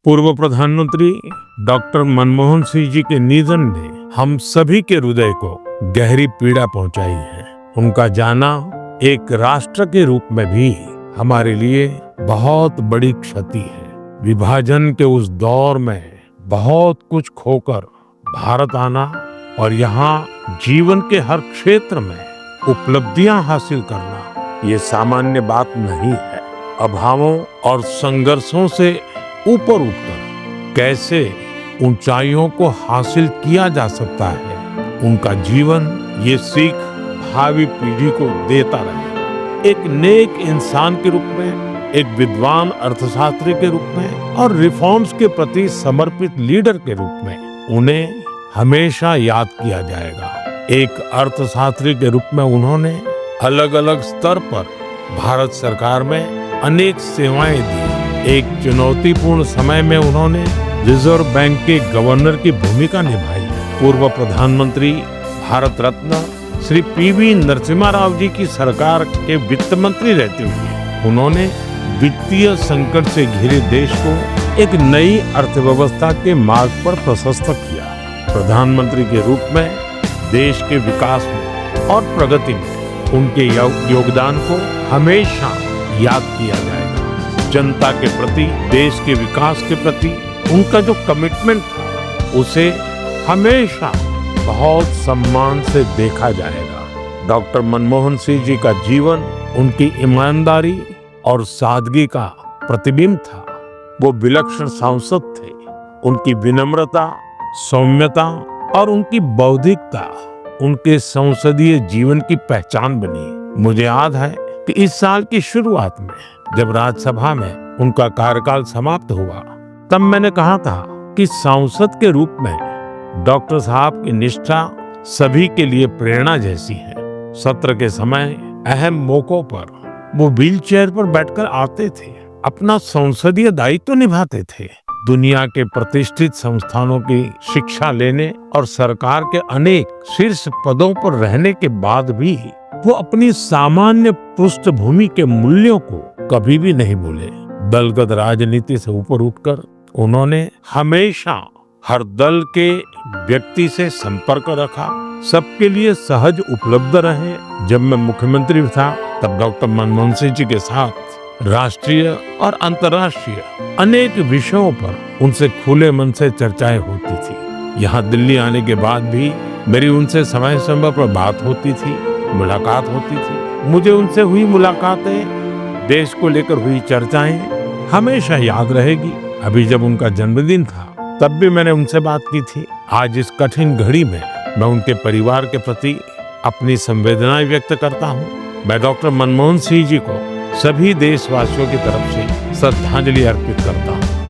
पूर्व प्रधानमंत्री डॉक्टर मनमोहन सिंह जी के निधन ने हम सभी के हृदय को गहरी पीड़ा पहुंचाई है। उनका जाना एक राष्ट्र के रूप में भी हमारे लिए बहुत बड़ी क्षति है। विभाजन के उस दौर में बहुत कुछ खोकर भारत आना और यहाँ जीवन के हर क्षेत्र में उपलब्धियां हासिल करना ये सामान्य बात नहीं है। अभावों और संघर्षों से ऊपर उठकर कैसे ऊंचाइयों को हासिल किया जा सकता है, उनका जीवन ये सीख भावी पीढ़ी को देता रहे। एक नेक इंसान के रूप में, एक विद्वान अर्थशास्त्री के रूप में और रिफॉर्म्स के प्रति समर्पित लीडर के रूप में उन्हें हमेशा याद किया जाएगा। एक अर्थशास्त्री के रूप में उन्होंने अलग अलग स्तर पर भारत सरकार में अनेक सेवाएं दी। एक चुनौतीपूर्ण समय में उन्होंने रिजर्व बैंक के गवर्नर की भूमिका निभाई। पूर्व प्रधानमंत्री भारत रत्न श्री पीवी नरसिम्हा राव जी की सरकार के वित्त मंत्री रहते हुए उन्होंने वित्तीय संकट से घिरे देश को एक नई अर्थव्यवस्था के मार्ग पर प्रशस्त किया। प्रधानमंत्री के रूप में देश के विकास में और प्रगति में उनके योगदान को हमेशा याद किया जाएगा। जनता के प्रति, देश के विकास के प्रति उनका जो कमिटमेंट था उसे हमेशा बहुत सम्मान से देखा जाएगा। डॉक्टर मनमोहन सिंह जी का जीवन उनकी ईमानदारी और सादगी का प्रतिबिंब था। वो विलक्षण सांसद थे। उनकी विनम्रता, सौम्यता और उनकी बौद्धिकता उनके संसदीय जीवन की पहचान बनी। मुझे याद है कि इस साल की शुरुआत में जब राज्यसभा में उनका कार्यकाल समाप्त हुआ तब मैंने कहा था कि सांसद के रूप में डॉक्टर साहब की निष्ठा सभी के लिए प्रेरणा जैसी है। सत्र के समय अहम मौकों पर वो व्हीलचेयर पर बैठकर आते थे, अपना संसदीय दायित्व निभाते थे। दुनिया के प्रतिष्ठित संस्थानों की शिक्षा लेने और सरकार के अनेक शीर्ष पदों पर रहने के बाद भी वो अपनी सामान्य पृष्ठभूमि के मूल्यों को कभी भी नहीं भूले। दलगत राजनीति से ऊपर उठकर उन्होंने हमेशा हर दल के व्यक्ति से संपर्क रखा, सबके लिए सहज उपलब्ध रहे। जब मैं मुख्यमंत्री था तब डॉक्टर मनमोहन सिंह जी के साथ राष्ट्रीय और अंतर्राष्ट्रीय अनेक विषयों पर उनसे खुले मन से चर्चाएं होती थी। यहाँ दिल्ली आने के बाद भी मेरी उनसे समय समय पर बात होती थी, मुलाकात होती थी। मुझे उनसे हुई मुलाकातें, देश को लेकर हुई चर्चाएं हमेशा याद रहेगी। अभी जब उनका जन्मदिन था तब भी मैंने उनसे बात की थी। आज इस कठिन घड़ी में मैं उनके परिवार के प्रति अपनी संवेदनाएं व्यक्त करता हूँ। मैं डॉक्टर मनमोहन सिंह जी को सभी देशवासियों की तरफ से श्रद्धांजलि अर्पित करता हूँ।